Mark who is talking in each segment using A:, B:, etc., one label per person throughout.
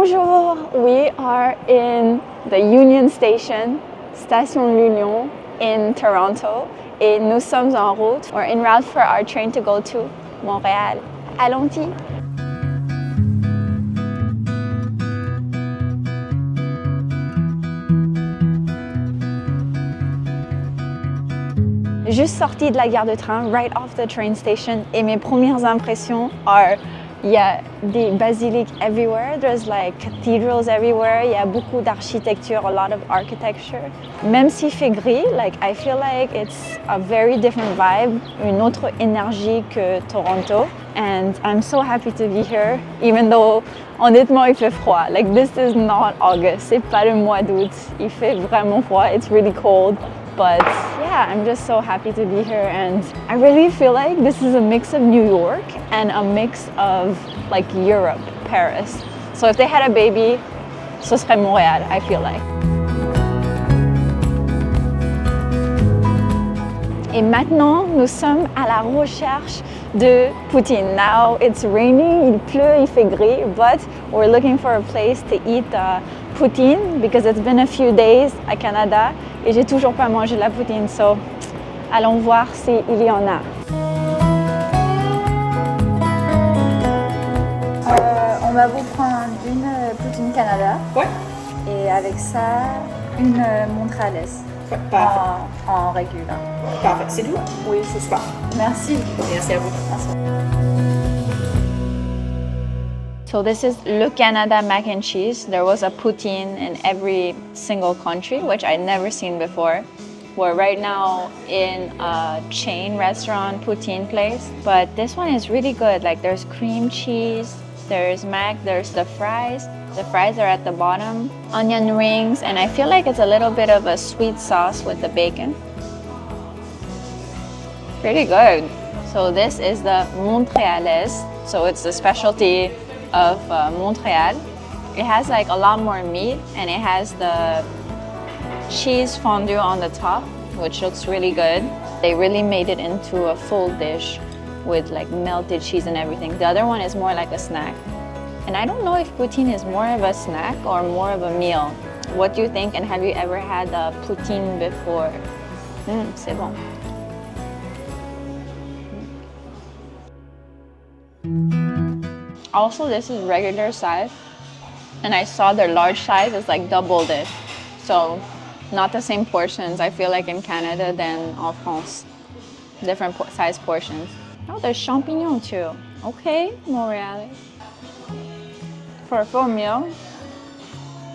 A: Bonjour! We are in the Union Station, Station L'Union in Toronto, et nous sommes en route. We're en route for our train to go to Montréal. Allons-y! Juste sortie de la gare de train, right off the train station, et mes premières impressions are il y a des basiliques everywhere, there's like cathedrals everywhere, il y a beaucoup d'architecture, a lot of architecture. Même s'il fait gris, like I feel like it's a very different vibe, une autre énergie que Toronto. And I'm so happy to be here, even though honnêtement il fait froid. Like this is not August, c'est pas le mois d'août, il fait vraiment froid, it's really cold. But yeah, I'm just so happy to be here, and I really feel like this is a mix of New York and a mix of like Europe, Paris. So if they had a baby, ce serait Montréal, I feel like. Et maintenant, nous sommes à la recherche de poutine. Now it's raining, il pleut, il fait gris, but we're looking for a place to eat poutine because it's been a few days à Canada et j'ai toujours pas mangé de la poutine. So, allons voir s'il y en a. On va vous prendre une poutine Canada.
B: Ouais.
A: Et avec ça, une montréalaise.
B: Ouais, parfait.
A: En régulier.
B: Parfait. C'est tout?
A: Oui, c'est ça. Merci.
B: Merci à vous.
A: Merci. So this is Le Canada mac and cheese. There was a poutine in every single country, which I'd never seen before. We're right now in a chain restaurant poutine place, but this one is really good. Like there's cream cheese, there's mac, there's the fries. The fries are at the bottom, onion rings, and I feel like it's a little bit of a sweet sauce with the bacon. Pretty good. So this is the Montréalaise. So it's the specialty of Montreal. It has like a lot more meat, and it has the cheese fondue on the top, which looks really good. They really made it into a full dish with like melted cheese and everything. The other one is more like a snack. And I don't know if poutine is more of a snack or more of a meal. What do you think, and have you ever had a poutine before? C'est bon. Also, this is regular size, and I saw their large size is like double this. So, not the same portions, I feel like in Canada than en France. Different size portions. Oh, there's champignons too. Okay, Montreal. For a full meal,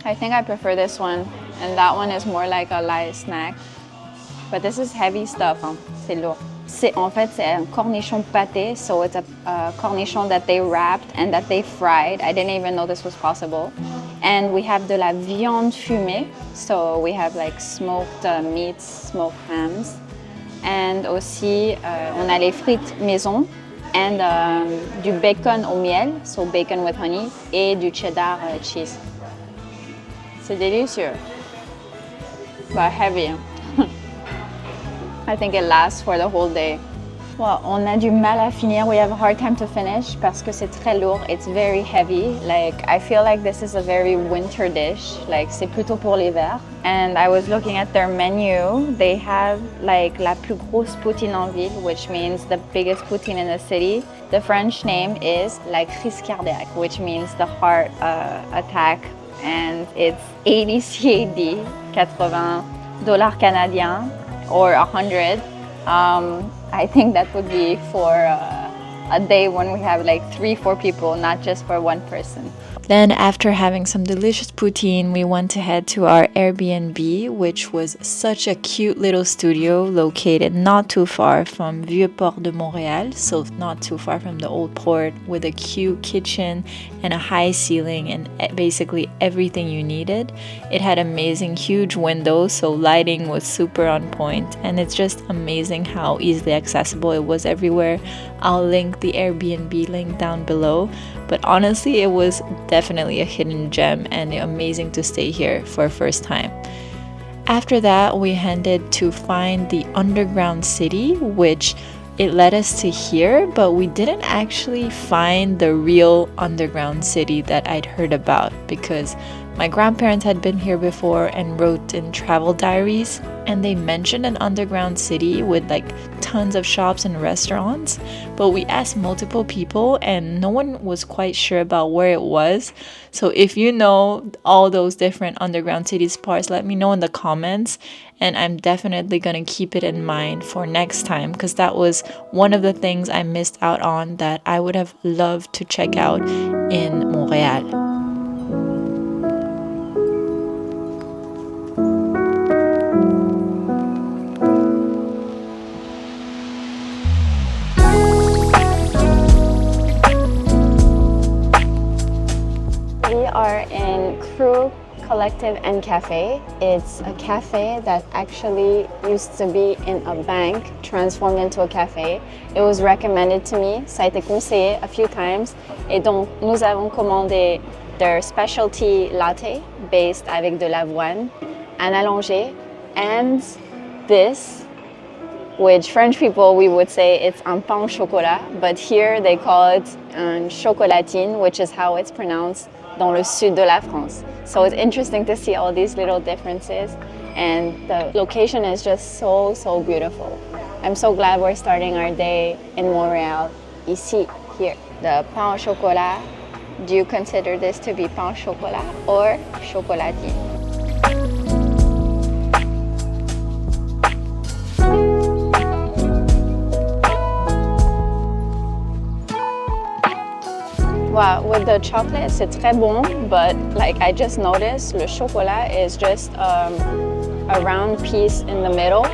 A: I think I prefer this one, and that one is more like a light snack. But this is heavy stuff, hein. C'est lourd. En fait, c'est un cornichon pâté, so it's a cornichon that they wrapped and that they fried. I didn't even know this was possible. And we have de la viande fumée, so we have like smoked meats, smoked hams. And aussi, on a les frites maison, and du bacon au miel, so bacon with honey, et du cheddar cheese. C'est délicieux, but heavy. I think it lasts for the whole day. Well, on a du mal à finir. We have a hard time to finish parce que c'est très lourd. It's very heavy. Like, I feel like this is a very winter dish. Like, c'est plutôt pour l'hiver. And I was looking at their menu. They have like la plus grosse poutine en ville, which means the biggest poutine in the city. The French name is la crise cardiaque, which means the heart attack. And it's 80 CAD, $80 canadiens, or 100. I think that would be for a day when we have like 3-4 people, not just for one person. Then after having some delicious poutine, we went to head to our Airbnb, which was such a cute little studio located not too far from Vieux-Port de Montréal, so not too far from the old port, with a cute kitchen and a high ceiling and basically everything you needed. It had amazing huge windows, so lighting was super on point, and it's just amazing how easily accessible it was everywhere. I'll link the Airbnb link down below, but honestly it was definitely a hidden gem and amazing to stay here for a first time. After that, we headed to find the underground city, which
C: it led us to here, but we didn't actually find the real underground city that I'd heard about because my grandparents had been here before and wrote in travel diaries, and they mentioned an underground city with like tons of shops and restaurants, but we asked multiple people and no one was quite sure about where it was. So if you know all those different underground city spots, let me know in the comments, and I'm definitely gonna keep it in mind for next time because that was one of the things I missed out on that I would have loved to check out in Montreal.
A: Are in Crew Collective and Cafe. It's a cafe that actually used to be in a bank transformed into a cafe. It was recommended to me, ça a été conseillé a few times, et donc nous avons commandé their specialty latte based avec de l'avoine, un allongé, and this, which French people we would say it's un pain au chocolat, but here they call it un chocolatine, which is how it's pronounced dans le sud de la France. So it's interesting to see all these little differences, and the location is just so beautiful. I'm so glad we're starting our day in Montreal, ici, here. The pain au chocolat, do you consider this to be pain au chocolat or chocolatine? Wow, with the chocolate, c'est très bon, but like I just noticed, le chocolat is just a round piece in the middle.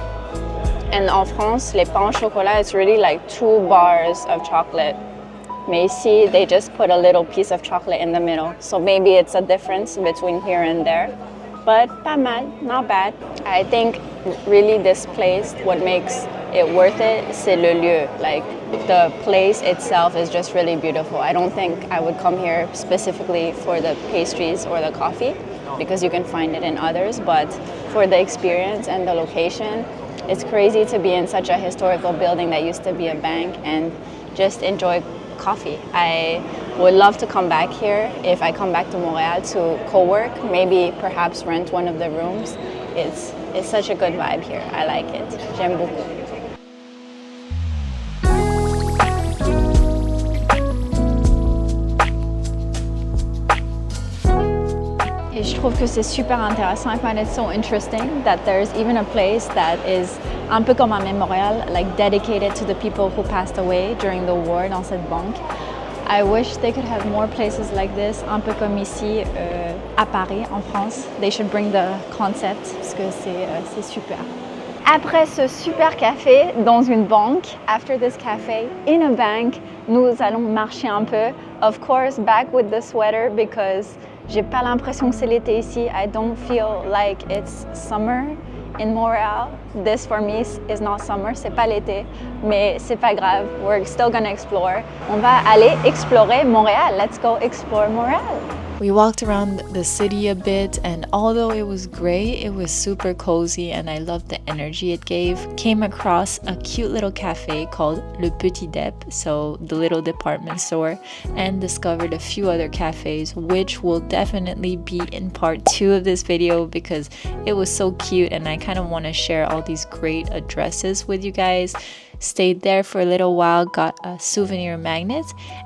A: And en France, les pains au chocolat, it's really like 2 bars of chocolate. Mais ici, they just put a little piece of chocolate in the middle. So maybe it's a difference between here and there. But pas mal, not bad. I think really this place, what makes it worth it, c'est le lieu. Like the place itself is just really beautiful. I don't think I would come here specifically for the pastries or the coffee because you can find it in others, but for the experience and the location, it's crazy to be in such a historical building that used to be a bank and just enjoy coffee. I would love to come back here if I come back to Montreal to co-work, maybe perhaps rent one of the rooms. It's such a good vibe here. I like it. J'aime beaucoup. Et je trouve que c'est super intéressant. I find it so interesting that there's even a place that is un peu comme à Montréal, like dedicated to the people who passed away during the war dans cette banque. I wish they could have more places like this, un peu comme ici à Paris, en France. They should bring the concept parce que c'est super. Après ce super café dans une banque, after this cafe in a bank, nous allons marcher un peu. Of course, back with the sweater because j'ai pas l'impression que c'est l'été ici. I don't feel like it's summer in Montreal. This for me is not summer, c'est pas l'été, mais c'est pas grave. We're still gonna explore. On va aller explorer Montréal. Let's go explore Montréal.
C: We walked around the city a bit, and although it was gray, it was super cozy and I loved the energy it gave. Came across a cute little cafe called Le Petit Dep, so the little department store, and discovered a few other cafes, which will definitely be in part 2 of this video because it was so cute and I kind of want to share all these great addresses with you guys. Stayed there for a little while, got a souvenir magnet,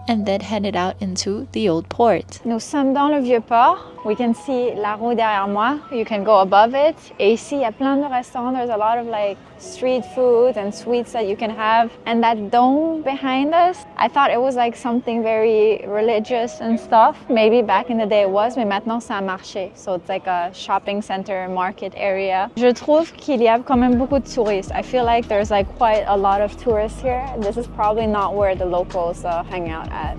C: and then headed out into the old port.
A: Nous sommes dans le vieux port. We can see la roue derrière moi. You can go above it. Et ici, il y a plein de restaurants. There's a lot of like street food and sweets that you can have. And that dome behind us, I thought it was like something very religious and stuff. Maybe back in the day it was, mais maintenant c'est un marché. So it's like a shopping center, market area. Je trouve qu'il y a quand même beaucoup de touristes. I feel like there's like quite a lot of tourists here. This is probably not where the locals hang out at.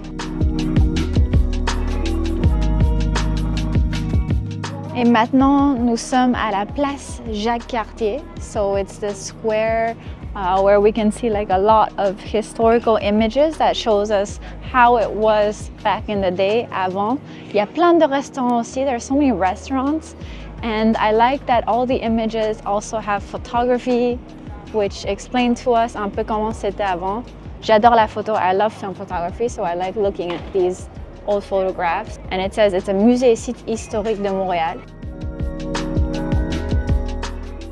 A: Et maintenant, nous sommes à la place Jacques-Cartier. So it's the square where we can see like a lot of historical images that shows us how it was back in the day, avant. Il y a plein de restaurants aussi. There's so many restaurants. And I like that all the images also have photography which explained to us un peu comment c'était avant. J'adore la photo. I love film photography, so I like looking at these old photographs. And it says it's a musée et site historique de Montréal.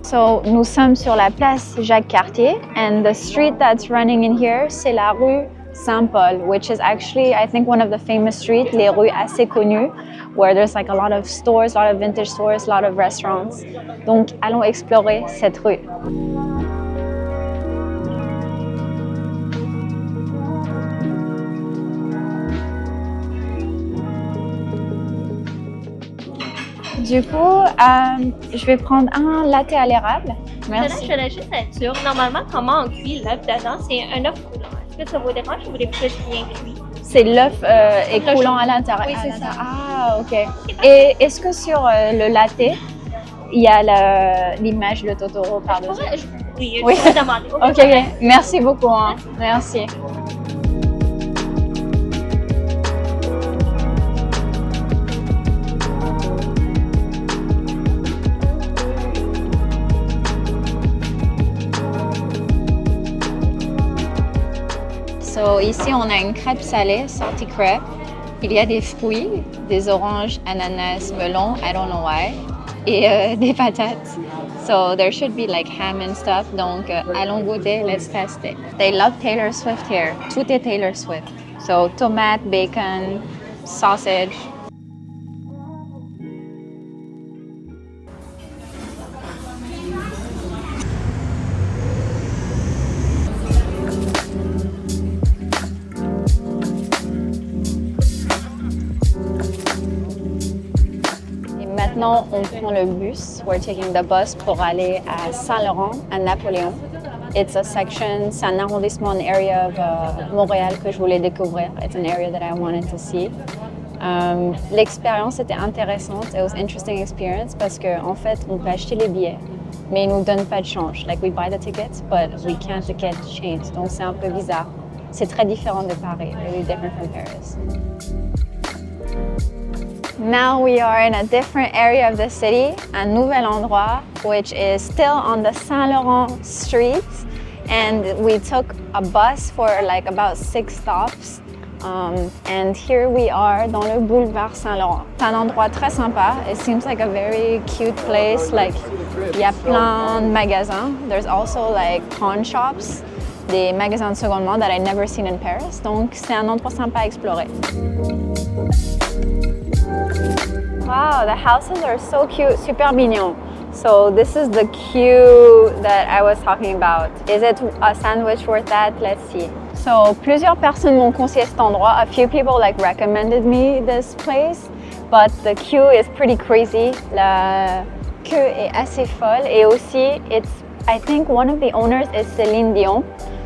A: So, nous sommes sur la place Jacques-Cartier, and the street that's running in here, c'est la rue Saint-Paul, which is actually, I think, one of the famous streets, les rues assez connues, where there's like a lot of stores, a lot of vintage stores, a lot of restaurants. Donc, allons explorer cette rue. Du coup, je vais prendre un latte à l'érable. Merci.
D: Je voulais juste être sûre. Normalement, comment on cuit l'œuf dedans? C'est un œuf coulant. Est-ce que ça vous dérange ou vous voulez plus bien cuit?
A: C'est l'œuf écoulant à l'intérieur.
D: Oui, c'est ça.
A: Ah, ok. Et est-ce que sur le latte, il y a l'image de Totoro par-dessus?
D: Oui,
A: Oui.
D: je vais demander.
A: Ok, merci beaucoup. Hein. Merci. So, ici, on a une crêpe salée, salty crepe. Il y a des fruits, des oranges, ananas, melon, I don't know why, et des patates. So, there should be like ham and stuff. Donc, allons goûter, let's test it. They love Taylor Swift here. Tout est Taylor Swift. So, tomate, bacon, sausage. Maintenant, on prend le bus. We're taking the bus pour aller à Saint-Laurent, à Napoléon. It's a section, c'est un arrondissement, an area of Montréal que je voulais découvrir. It's an area that I wanted to see. L'expérience était intéressante. It was an interesting experience parce qu'en fait, on peut acheter les billets, mais ils nous donnent pas de change. Like we buy the tickets, but we can't get change. Donc c'est un peu bizarre. C'est très différent de Paris, really different from Paris. Now we are in a different area of the city, un nouvel endroit, which is still on the Saint Laurent street. And we took a bus for like about 6 stops. And here we are dans le boulevard Saint Laurent. C'est un endroit très sympa. It seems like a very cute place. Like, il y a plein de magasins. There's also like pawn shops, des magasins de seconde main that I'd never seen in Paris. Donc, c'est un endroit sympa à explorer. Wow, the houses are so cute, super mignon. So this is the queue that I was talking about. Is it a sandwich worth that? Let's see. So plusieurs personnes m'ont conseillé cet endroit. A few people like recommended me this place, but the queue is pretty crazy. La queue est assez folle et aussi, I think one of the owners is Céline Dion.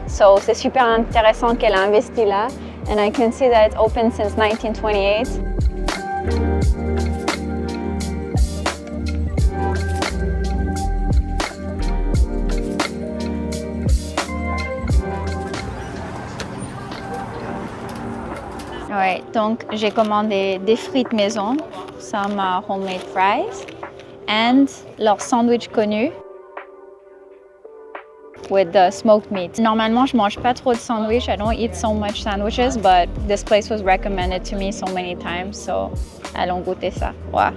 A: So c'est super intéressant qu'elle a investi là. And I can see that it's open since 1928. Ouais, donc j'ai commandé des frites maison, some homemade fries, and leur sandwich connu with the smoked meat. Normalement, je mange pas trop de sandwich. I don't eat so much sandwiches, but this place was recommended to me so many times, so allons goûter ça. Wow.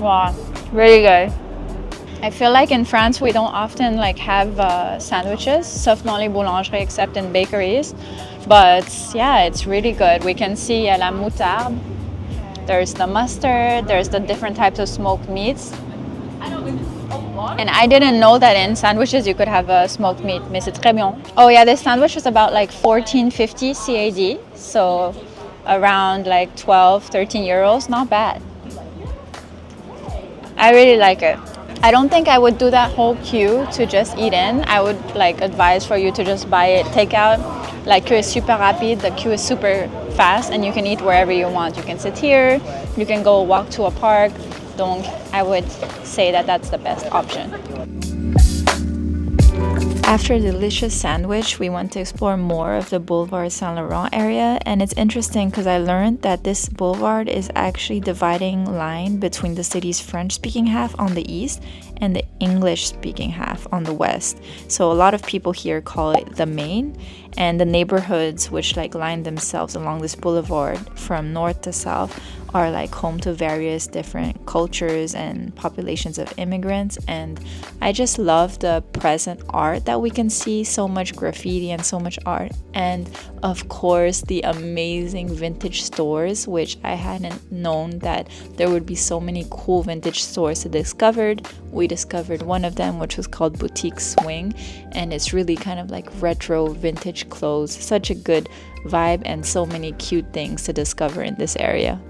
A: Wow, really good. I feel like in France we don't often like have sandwiches, sauf dans les boulangeries, except in bakeries. But yeah, it's really good. We can see la moutarde. There's the mustard. There's the different types of smoked meats. And I didn't know that in sandwiches you could have a smoked meat, mais c'est très bien. Oh yeah, this sandwich is about like 14.50 CAD, so around like 12, 13 euros. Not bad. I really like it. I don't think I would do that whole queue to just eat in. I would like advise for you to just buy it takeout. La queue est super rapide, the queue is super fast, and you can eat wherever you want. You can sit here, you can go walk to a park. Donc, I would say that that's the best option.
C: After a delicious sandwich, we went to explore more of the Boulevard Saint Laurent area, and it's interesting because I learned that this boulevard is actually dividing line between the city's French-speaking half on the east and the English-speaking half on the west. So a lot of people here call it the Main, and the neighborhoods which like line themselves along this boulevard from north to south are like home to various different cultures and populations of immigrants. And I just love the present art that we can see, so much graffiti and so much art, and of course the amazing vintage stores, which I hadn't known that there would be so many cool vintage stores to discover. We discovered one of them, which was called Boutique Swing, and it's really kind of like retro vintage clothes. Such a good vibe and so many cute things to discover in this area.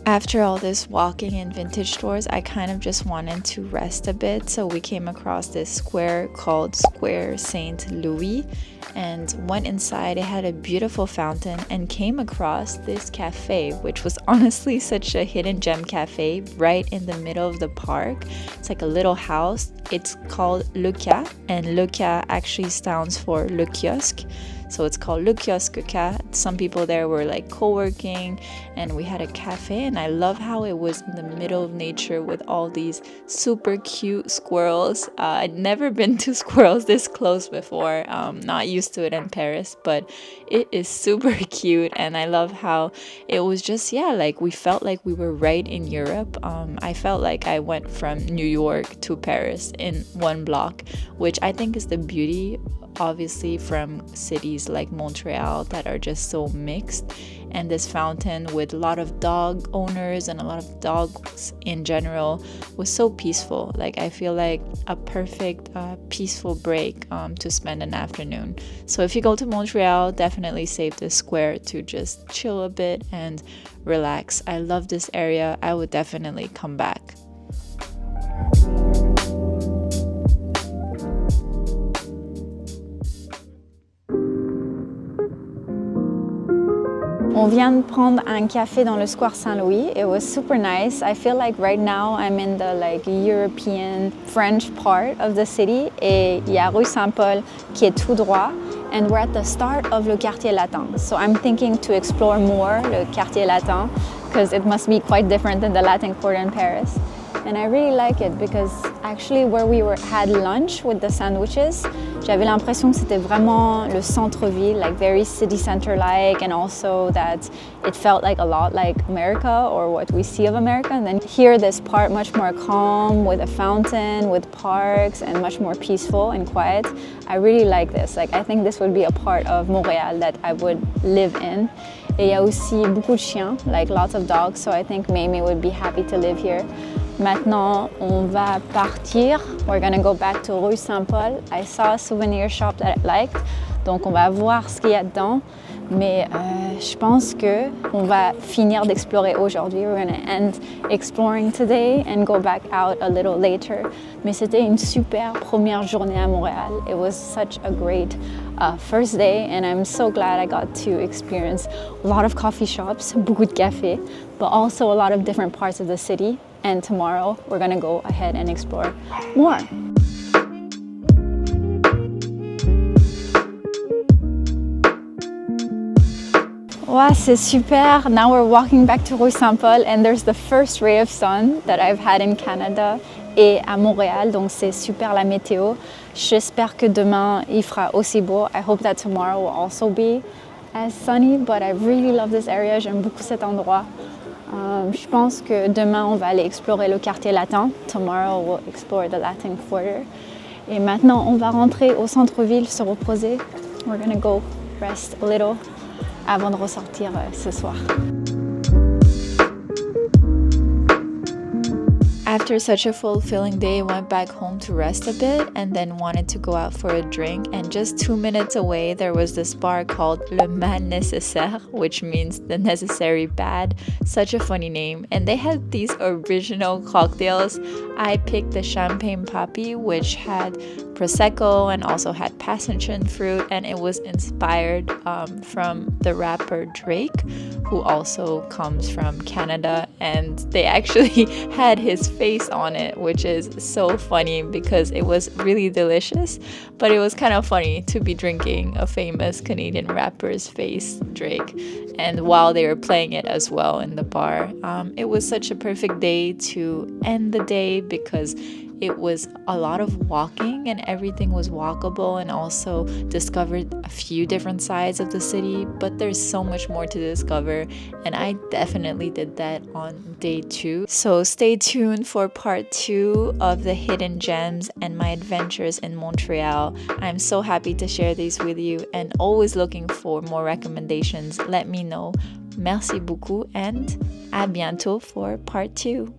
C: After all this walking in vintage stores, I kind of just wanted to rest a bit, so we came across this square called Square Saint Louis and went inside. It had a beautiful fountain and came across this cafe, which was honestly such a hidden gem cafe right in the middle of the park. It's like a little house. It's called Le Ca, and Le Ca actually stands for Le Kiosque. So it's called Le Kiosque Ca. Some people there were like co-working, and we had a cafe, and I love how it was in the middle of nature with all these super cute squirrels. I'd never been to squirrels this close before, not used to it in Paris, but it is super cute, and I love how it was just, yeah, like we felt like we were right in Europe. I felt like I went from New York to Paris in one block, which I think is the beauty obviously from cities like Montreal that are just so mixed. And this fountain with a lot of dog owners and a lot of dogs in general was so peaceful. Like I feel like a perfect peaceful break to spend an afternoon. So if you go to Montreal, definitely save this square to just chill a bit and relax. I love this area. I would definitely come back.
A: On vient de prendre un café dans le Square Saint-Louis. It was super nice. I feel like right now I'm in the like European French part of the city. Et il y a rue Saint-Paul qui est tout droit. And we're at the start of le Quartier Latin. So I'm thinking to explore more le Quartier Latin because it must be quite different than the Latin Quarter in Paris. And I really like it because actually where we had lunch with the sandwiches, j'avais l'impression que c'était vraiment le centre-ville, like very city center-like, and also that it felt like a lot like America or what we see of America. And then here, this part much more calm with a fountain, with parks, and much more peaceful and quiet. I really like this. Like I think this would be a part of Montréal that I would live in. Et il y a aussi beaucoup de chiens, like lots of dogs, so I think Mamie would be happy to live here. Maintenant, on va partir. We're gonna go back to Rue Saint-Paul. I saw a souvenir shop that I liked, donc on va voir ce qu'il y a dedans. Mais je pense que on va finir d'explorer aujourd'hui. We're gonna end exploring today and go back out a little later. Mais c'était une super première journée à Montréal. It was such a great first day, and I'm so glad I got to experience a lot of coffee shops, beaucoup de café, but also a lot of different parts of the city. And tomorrow we're gonna go ahead and explore more. Wow, c'est super. Now we're walking back to Rue Saint-Paul, and there's the first ray of sun that I've had in Canada et à Montréal, donc c'est super la météo. J'espère que demain il fera aussi beau. I hope that tomorrow will also be as sunny, but I really love this area. J'aime beaucoup cet endroit. Je pense que demain on va aller explorer le quartier latin. Tomorrow we'll explore the Latin Quarter. Et maintenant on va rentrer au centre-ville, se reposer. We're gonna go rest a little avant de ressortir ce soir.
C: After such a fulfilling day, I went back home to rest a bit and then wanted to go out for a drink. And just 2 minutes away, there was this bar called Le Mal Nécessaire, which means the necessary bad. Such a funny name. And they had these original cocktails. I picked the Champagne Papi, which had Prosecco and also had passion fruit, and it was inspired from the rapper Drake, who also comes from Canada, and they actually had his face face on it, which is so funny because it was really delicious, but it was kind of funny to be drinking a famous Canadian rapper's face, Drake, and while they were playing it as well in the bar. It was such a perfect day to end the day because it was a lot of walking and everything was walkable, and also discovered a few different sides of the city, but there's so much more to discover, and I definitely did that on day 2. So stay tuned for part 2 of the hidden gems and my adventures in Montreal. I'm so happy to share these with you and always looking for more recommendations. Let me know. Merci beaucoup and à bientôt for part 2.